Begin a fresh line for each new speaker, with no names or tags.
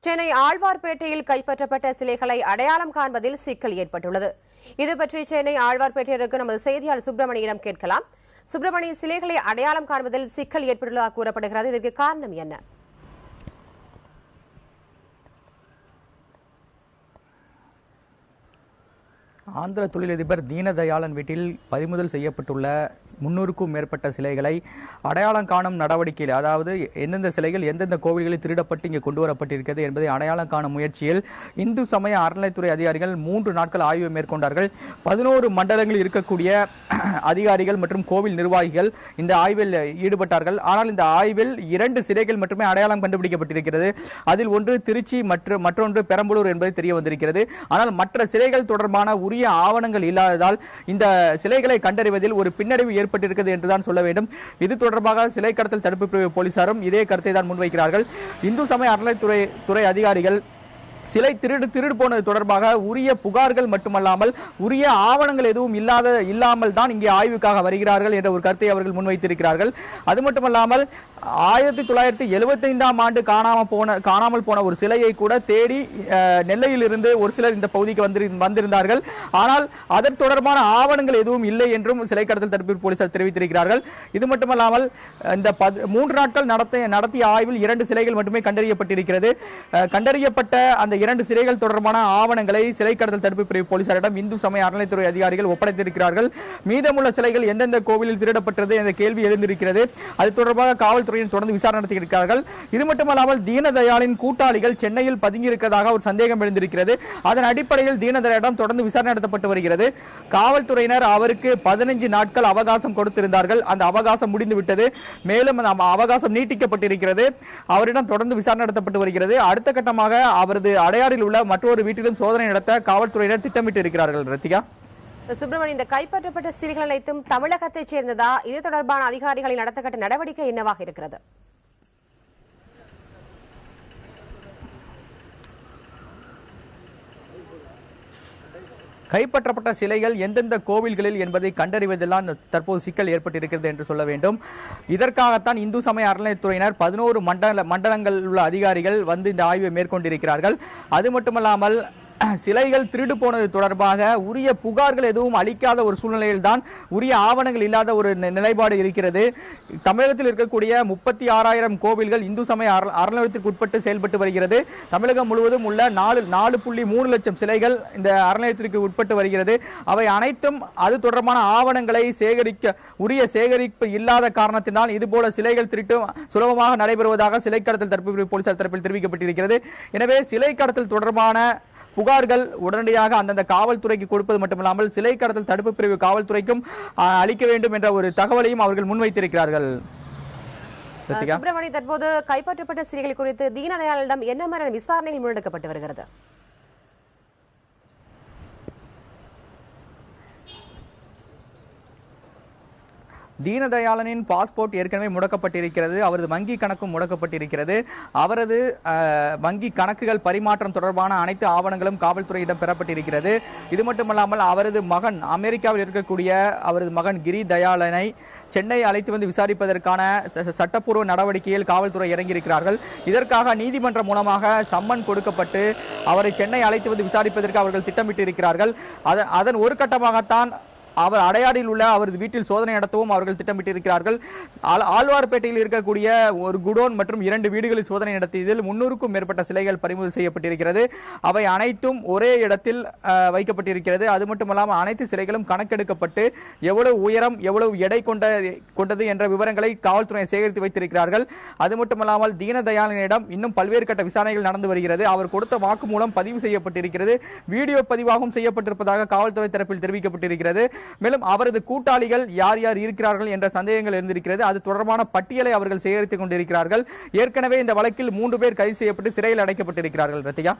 சென்னை ஆழ்வார்பேட்டையில் கைப்பற்றப்பட்ட சிலைகளை அடையாளம் காண்பதில் சிக்கல் ஏற்பட்டுள்ளது. இதுபற்றி சென்னை ஆழ்வார்பேட்டையிற்கு நமது செய்தியாளர் சுப்பிரமணியிடம் கேட்கலாம். சுப்பிரமணி, சிலைகளை அடையாளம் காண்பதில் சிக்கல் ஏற்பட்டுள்ளதாக கூறப்படுகிறது. இதற்கு காரணம் என்ன?
ஆந்திர தொழிலதிபர் தீனதயாளன் வீட்டில் பறிமுதல் செய்யப்பட்டுள்ள 300க்கும் மேற்பட்ட சிலைகளை அடையாளம் காணும் நடவடிக்கையில், அதாவது எந்தெந்த சிலைகள் எந்தெந்த கோவில்களில் திருடப்பட்டு இங்கே கொண்டு வரப்பட்டிருக்கிறது என்பதை அடையாளம் காணும் முயற்சியில் இந்து சமய அறநிலைத்துறை அதிகாரிகள் 3 நாட்கள் ஆய்வு மேற்கொண்டார்கள். 11 மண்டலங்களில் இருக்கக்கூடிய அதிகாரிகள் மற்றும் கோவில் நிர்வாகிகள் இந்த ஆய்வில் ஈடுபட்டார்கள். ஆனால் இந்த ஆய்வில் 2 சிலைகள் மட்டுமே அடையாளம் கண்டுபிடிக்கப்பட்டிருக்கிறது. அதில் ஒன்று திருச்சி, மற்றொன்று பெரம்பலூர் என்பது தெரிய வந்திருக்கிறது. ஆனால் மற்ற சிலைகள் தொடர்பான உரிய ஆவணங்கள் இல்லாததால் இந்த சிலைகளை கண்டறிவதில் ஒரு பின்னடைவு ஏற்பட்டிருக்கிறது என்றுதான் சொல்ல வேண்டும். இது தொடர்பாக சிலை கடத்தல் தடுப்பு பிரிவு போலீசாரும் இதே கருத்தை தான் முன்வைக்கிறார்கள். இந்து சமய அறநிலைத்துறை அதிகாரிகள் சிலை திருடு போனது தொடர்பாக உரிய புகார்கள் மட்டுமல்லாமல் உரிய ஆவணங்கள் எதுவும் இல்லாமல் தான் இங்கே ஆய்வுக்காக வருகிறார்கள் என்ற ஒரு கருத்தை அவர்கள் முன்வைத்திருக்கிறார்கள். அது மட்டுமல்லாமல் 1975ஆம் ஆண்டு காணாமல் போன ஒரு சிலையை கூட தேடி நெல்லையில் இருந்து ஒரு சிலர் இந்த பகுதிக்கு வந்திருந்தார்கள். ஆனால் அதன் தொடர்பான ஆவணங்கள் எதுவும் இல்லை என்றும் சிலை கடத்தல் தடுப்பு போலீசார் தெரிவித்திருக்கிறார்கள். இது மட்டுமல்லாமல் இந்த 3 நாட்கள் நடத்திய ஆய்வில் 2 சிலைகள் மட்டுமே கண்டறியப்பட்டிருக்கிறது. கண்டறியப்பட்ட அந்த 2 சிலைகள் தொடர்பான ஆவணங்களை சிலை கடத்தல் தடுப்பு பிரிவு போலீசாரிடம் இந்து சமய அறநிலைத்துறை அதிகாரிகள் ஒப்படைத்திருக்கிறார்கள். மீதமுள்ள சிலைகள் எந்தெந்த கோவிலில் திருடப்பட்டது என்ற கேள்வி எழுந்திருக்கிறது. அது தொடர்பாக காவல்துறையின் தொடர்ந்து விசாரணை நடத்தி இருக்கிறார்கள். இது மட்டுமல்லாமல் தீனதயாளின் கூட்டாளிகள் சென்னையில் பதுங்கியிருப்பதாக ஒரு சந்தேகம் எழுந்திருக்கிறது. அதன் அடிப்படையில் தீனதயாளிடம் தொடர்ந்து விசாரணை நடத்தப்பட்டு வருகிறது. காவல்துறையினர் அவருக்கு 15 நாட்கள் அவகாசம் கொடுத்திருந்தார்கள். அந்த அவகாசம் முடிந்துவிட்டது. மேலும் அந்த அவகாசம் நீட்டிக்கப்பட்டிருக்கிறது. அவரிடம் தொடர்ந்து விசாரணை நடத்தப்பட்டு வருகிறது. அடுத்த கட்டமாக அவரது அடையாறில் உள்ள மற்றொரு வீட்டிலும் சோதனை நடத்த காவல்துறையினர் திட்டமிட்டு இருக்கிறார்கள். ரத்திகா,
சுப்பிரமணி, இந்த கைப்பற்றப்பட்ட சிலைகள் அனைத்தும் தமிழகத்தைச் சேர்ந்ததா? இது தொடர்பான அதிகாரிகளின் நடத்தப்பட்ட நடவடிக்கை என்னவாக இருக்கிறது?
கைப்பற்றப்பட்ட சிலைகள் எந்தெந்த கோவில்களில் என்பதை கண்டறிவதெல்லாம் தற்போது சிக்கல் ஏற்பட்டிருக்கிறது என்று சொல்ல வேண்டும். இதற்காகத்தான் இந்து சமய அறநிலையத்துறையினர் 11 மண்டலங்கள் உள்ள அதிகாரிகள் வந்து இந்த ஆய்வை மேற்கொண்டிருக்கிறார்கள். அது மட்டுமல்லாமல் சிலைகள் திருடு போனது தொடர்பாக உரிய புகார்கள் எதுவும் அளிக்காத ஒரு சூழ்நிலையில் தான் உரிய ஆவணங்கள் இல்லாத ஒரு நிலைப்பாடு இருக்கிறது. தமிழகத்தில் இருக்கக்கூடிய 36,000 கோவில்கள் இந்து சமய அறநிலையத்திற்கு உட்பட்டு செயல்பட்டு வருகிறது. தமிழகம் முழுவதும் உள்ள 4.3 லட்சம் சிலைகள் இந்த அறநிலையத்திற்கு உட்பட்டு வருகிறது. அவை அனைத்தும் அது தொடர்பான ஆவணங்களை உரிய சேகரிப்பு இல்லாத காரணத்தினால் இதுபோல சிலைகள் திருட்டு சுலபமாக நடைபெறுவதாக சிலை கடத்தல் தடுப்பு போலீசார் தரப்பில் தெரிவிக்கப்பட்டிருக்கிறது. எனவே சிலை கடத்தல் தொடர்பான புகார்கள் உடனடியாக அந்தந்த காவல்துறைக்கு கொடுப்பது மட்டுமில்லாமல் சிலை கடத்தல் தடுப்பு பிரிவு காவல்துறைக்கும் அளிக்க வேண்டும் என்ற ஒரு தகவலையும் அவர்கள் முன்வைத்திருக்கிறார்கள்.
சுப்பிரமணி, தற்போது கைப்பற்றப்பட்ட சிலைகள் குறித்து தீனதயாளிடம் என்ன மாதிரியான விசாரணைகள் முன்னெடுக்கப்பட்டு வருகிறது?
தீனதயாளனின் பாஸ்போர்ட் ஏற்கனவே முடக்கப்பட்டிருக்கிறது. அவரது வங்கி கணக்கும் முடக்கப்பட்டிருக்கிறது. அவரது வங்கி கணக்குகள் பரிமாற்றம் தொடர்பான அனைத்து ஆவணங்களும் காவல்துறையிடம் பெறப்பட்டிருக்கிறது. இது மட்டுமல்லாமல் அவரது மகன், அமெரிக்காவில் இருக்கக்கூடிய அவரது மகன் கிரி தயாளனை சென்னை அழைத்து வந்து விசாரிப்பதற்கான சட்டப்பூர்வ நடவடிக்கையில் காவல்துறை இறங்கியிருக்கிறார்கள். இதற்காக நீதிமன்றம் மூலமாக சம்மன் கொடுக்கப்பட்டு அவரை சென்னை அழைத்து வந்து விசாரிப்பதற்கு அவர்கள் திட்டமிட்டு இருக்கிறார்கள். அதன் ஒரு கட்டமாகத்தான் அவர் அடையாறில் உள்ள அவரது வீட்டில் சோதனை நடத்தவும் அவர்கள் திட்டமிட்டிருக்கிறார்கள். ஆழ்வார்பேட்டையில் இருக்கக்கூடிய ஒரு குடோன் மற்றும் 2 வீடுகளில் சோதனை நடத்தியதில் 300க்கும் மேற்பட்ட சிலைகள் பறிமுதல் செய்யப்பட்டிருக்கிறது. அவை அனைத்தும் ஒரே இடத்தில் வைக்கப்பட்டிருக்கிறது. அது மட்டுமல்லாமல் அனைத்து சிலைகளும் கணக்கெடுக்கப்பட்டு எவ்வளவு உயரம், எவ்வளவு எடை கொண்டது என்ற விவரங்களை காவல்துறை சேகரித்து வைத்திருக்கிறார்கள். அது மட்டுமல்லாமல் தீனதயாளனிடம் இன்னும் பல்வேறு கட்ட விசாரணைகள் நடந்து வருகிறது. அவர் கொடுத்த வாக்குமூலம் பதிவு செய்யப்பட்டிருக்கிறது. வீடியோ பதிவாகவும் செய்யப்பட்டிருப்பதாக காவல்துறை தரப்பில் தெரிவிக்கப்பட்டிருக்கிறது. மேலும் அவரது கூட்டாளிகள் யார் யார் இருக்கிறார்கள் என்ற சந்தேகங்கள் இருந்திருக்கிறது. அது தொடர்பான பட்டியலை அவர்கள் சேகரித்துக் கொண்டிருக்கிறார்கள். ஏற்கனவே இந்த வழக்கில் 3 பேர் கைது செய்யப்பட்டு சிறையில் அடைக்கப்பட்டிருக்கிறார்கள். ரத்திகா.